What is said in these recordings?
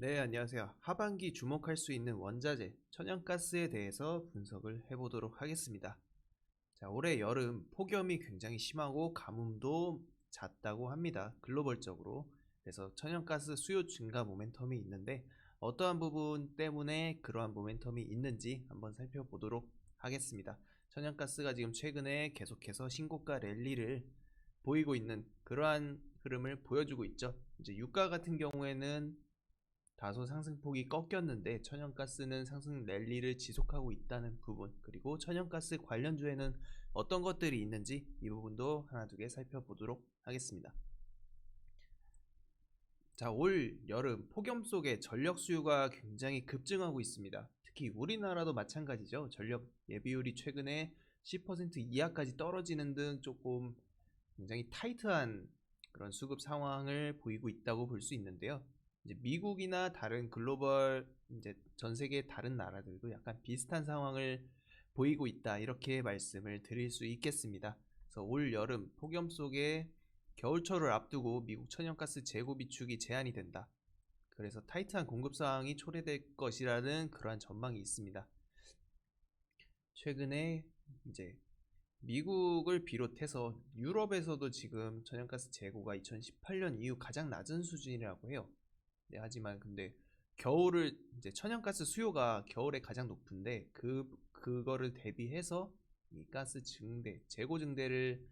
네, 안녕하세요. 하반기 주목할 수 있는 원자재, 천연가스에 대해서 분석을 해보도록 하겠습니다. 자, 올해 여름 폭염이 굉장히 심하고 가뭄도 잦다고 합니다. 글로벌적으로. 그래서 천연가스 수요 증가 모멘텀이 있는데 어떠한 부분 때문에 그러한 모멘텀이 있는지 한번 살펴보도록 하겠습니다. 천연가스가 지금 최근에 계속해서 신고가 랠리를 보이고 있는 그러한 흐름을 보여주고 있죠. 이제 유가 같은 경우에는 다소 상승폭이 꺾였는데 천연가스는 상승 랠리를 지속하고 있다는 부분, 그리고 천연가스 관련주에는 어떤 것들이 있는지 이 부분도 하나 두 개 살펴보도록 하겠습니다. 자, 올 여름 폭염 속에 전력 수요가 굉장히 급증하고 있습니다. 특히 우리나라도 마찬가지죠. 전력 예비율이 최근에 10% 이하까지 떨어지는 등 조금 굉장히 타이트한 그런 수급 상황을 보이고 있다고 볼 수 있는데요. 이제 미국이나 다른 글로벌 이제 전 세계 다른 나라들도 약간 비슷한 상황을 보이고 있다, 이렇게 말씀을 드릴 수 있겠습니다. 그래서 올 여름 폭염 속에 겨울철을 앞두고 미국 천연가스 재고 비축이 제한이 된다. 그래서 타이트한 공급 상황이 초래될 것이라는 그러한 전망이 있습니다. 최근에 이제 미국을 비롯해서 유럽에서도 지금 천연가스 재고가 2018년 이후 가장 낮은 수준이라고 해요. 네, 하지만 근데 겨울을 이제 천연가스 수요가 겨울에 가장 높은데 그거를 대비해서 이 가스 증대, 재고 증대를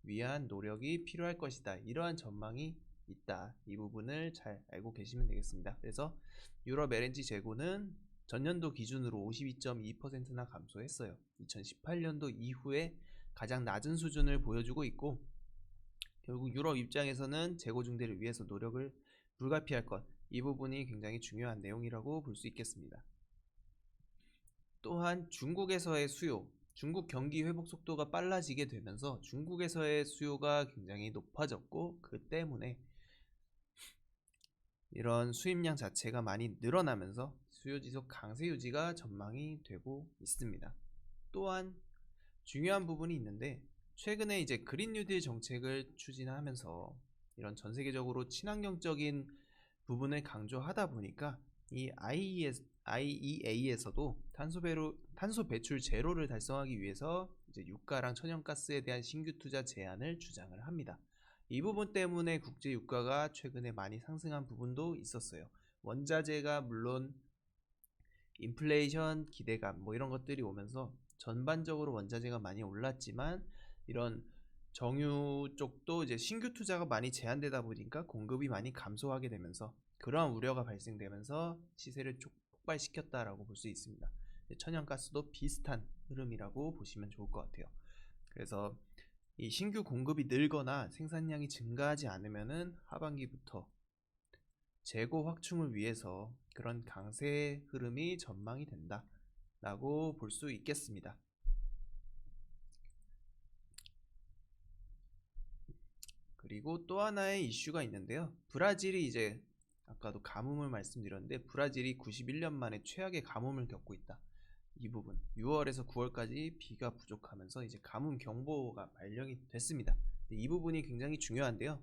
위한 노력이 필요할 것이다. 이러한 전망이 있다. 이 부분을 잘 알고 계시면 되겠습니다. 그래서 유럽 LNG 재고는 전년도 기준으로 52.2%나 감소했어요. 2018년도 이후에 가장 낮은 수준을 보여주고 있고, 결국 유럽 입장에서는 재고 증대를 위해서 노력을 불가피할 것, 이 부분이 굉장히 중요한 내용이라고 볼 수 있겠습니다. 또한 중국에서의 수요, 중국 경기 회복 속도가 빨라지게 되면서 중국에서의 수요가 굉장히 높아졌고, 그 때문에 이런 수입량 자체가 많이 늘어나면서 수요 지속 강세 유지가 전망이 되고 있습니다. 또한 중요한 부분이 있는데, 최근에 이제 그린 뉴딜 정책을 추진하면서 이런 전 세계적으로 친환경적인 부분을 강조하다 보니까 이 IEA에서도 탄소 배출 제로를 달성하기 위해서 이제 유가랑 천연가스에 대한 신규 투자 제한을 주장을 합니다. 이 부분 때문에 국제 유가가 최근에 많이 상승한 부분도 있었어요. 원자재가 물론 인플레이션 기대감 뭐 이런 것들이 오면서 전반적으로 원자재가 많이 올랐지만, 이런 정유 쪽도 이제 신규 투자가 많이 제한되다 보니까 공급이 많이 감소하게 되면서 그러한 우려가 발생되면서 시세를 폭발시켰다라고 볼 수 있습니다. 천연가스도 비슷한 흐름이라고 보시면 좋을 것 같아요. 그래서 이 신규 공급이 늘거나 생산량이 증가하지 않으면은 하반기부터 재고 확충을 위해서 그런 강세 흐름이 전망이 된다 라고 볼 수 있겠습니다. 그리고 또 하나의 이슈가 있는데요. 브라질이 이제 아까도 가뭄을 말씀드렸는데 브라질이 91년 만에 최악의 가뭄을 겪고 있다. 이 부분 6월에서 9월까지 비가 부족하면서 이제 가뭄 경보가 발령이 됐습니다. 이 부분이 굉장히 중요한데요.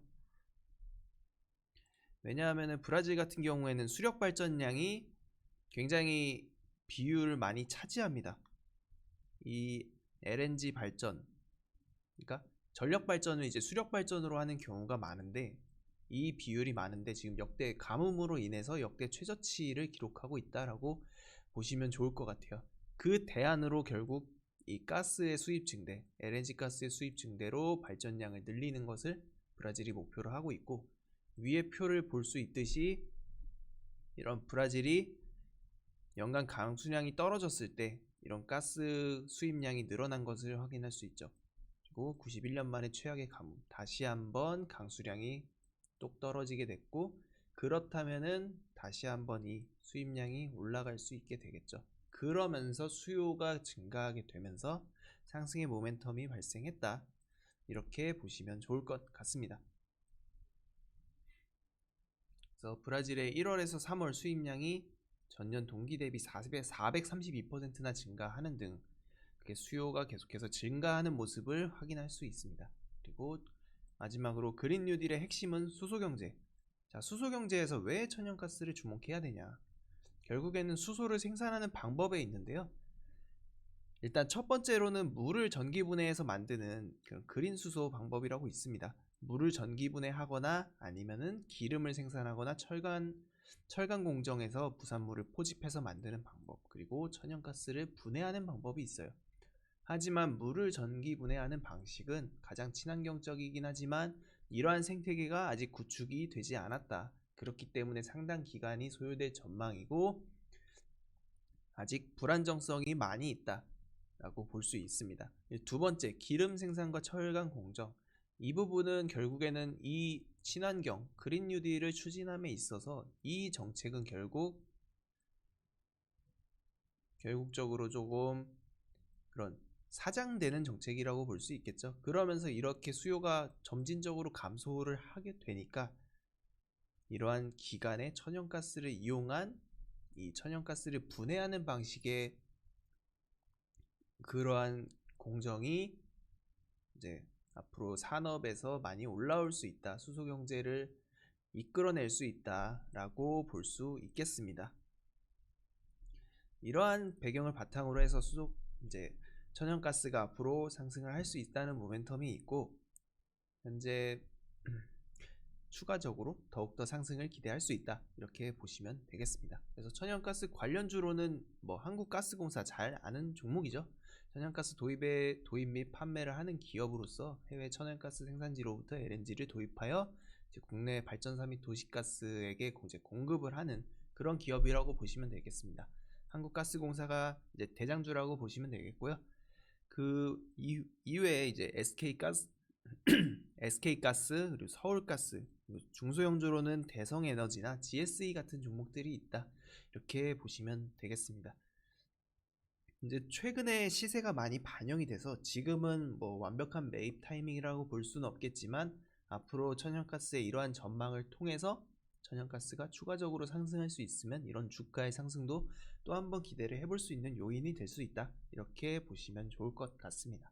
왜냐하면 브라질 같은 경우에는 수력 발전량이 굉장히 비율을 많이 차지합니다. 이 LNG 발전, 그러니까 전력 발전을 이제 수력 발전으로 하는 경우가 많은데, 이 비율이 많은데 지금 역대 가뭄으로 인해서 역대 최저치를 기록하고 있다라고 보시면 좋을 것 같아요. 그 대안으로 결국 이 가스의 수입 증대, LNG 가스의 수입 증대로 발전량을 늘리는 것을 브라질이 목표로 하고 있고, 위의 표를 볼 수 있듯이 이런 브라질이 연간 강수량이 떨어졌을 때 이런 가스 수입량이 늘어난 것을 확인할 수 있죠. 그리고 91년 만에 최악의 가뭄, 다시 한번 강수량이 똑 떨어지게 됐고, 그렇다면은 다시 한번 이 수입량이 올라갈 수 있게 되겠죠. 그러면서 수요가 증가하게 되면서 상승의 모멘텀이 발생했다, 이렇게 보시면 좋을 것 같습니다. 그래서 브라질의 1월에서 3월 수입량이 전년 동기 대비 432%나 증가하는 등 수요가 계속해서 증가하는 모습을 확인할 수 있습니다. 그리고 마지막으로 그린 뉴딜의 핵심은 수소경제, 자, 수소 경제에서 왜 천연가스를 주목해야 되냐? 결국에는 수소를 생산하는 방법에 있는데요. 일단 첫 번째로는 물을 전기분해해서 만드는 그런 그린 수소 방법이라고 있습니다. 물을 전기분해하거나 아니면은 기름을 생산하거나 철강 공정에서 부산물을 포집해서 만드는 방법, 그리고 천연가스를 분해하는 방법이 있어요. 하지만 물을 전기분해하는 방식은 가장 친환경적이긴 하지만 이러한 생태계가 아직 구축이 되지 않았다. 그렇기 때문에 상당 기간이 소요될 전망이고 아직 불안정성이 많이 있다 라고 볼 수 있습니다. 두 번째, 기름 생산과 철강 공정. 이 부분은 결국에는 이 친환경 그린 뉴딜을 추진함에 있어서 이 정책은 결국적으로 조금 그런 사장되는 정책이라고 볼 수 있겠죠. 그러면서 이렇게 수요가 점진적으로 감소를 하게 되니까 이러한 기간에 천연가스를 이용한 이 천연가스를 분해하는 방식의 그러한 공정이 이제 앞으로 산업에서 많이 올라올 수 있다. 수소 경제를 이끌어낼 수 있다라고 볼 수 있겠습니다. 이러한 배경을 바탕으로 해서 이제 천연가스가 앞으로 상승을 할 수 있다는 모멘텀이 있고 현재 추가적으로 더욱더 상승을 기대할 수 있다 이렇게 보시면 되겠습니다. 그래서 천연가스 관련주로는 뭐 한국가스공사 잘 아는 종목이죠. 천연가스 도입 및 판매를 하는 기업으로서 해외 천연가스 생산지로부터 LNG를 도입하여 이제 국내 발전사 및 도시가스에게 이제 공급을 하는 그런 기업이라고 보시면 되겠습니다. 한국가스공사가 이제 대장주라고 보시면 되겠고요. 그 이외에 이제 SK가스 그리고 서울가스 그리고 중소형주로는 대성에너지나 GSE 같은 종목들이 있다 이렇게 보시면 되겠습니다. 이제 최근에 시세가 많이 반영이 돼서 지금은 뭐 완벽한 매입 타이밍이라고 볼 수는 없겠지만 앞으로 천연가스의 이러한 전망을 통해서 천연가스가 추가적으로 상승할 수 있으면 이런 주가의 상승도 또 한번 기대를 해볼 수 있는 요인이 될 수 있다 이렇게 보시면 좋을 것 같습니다.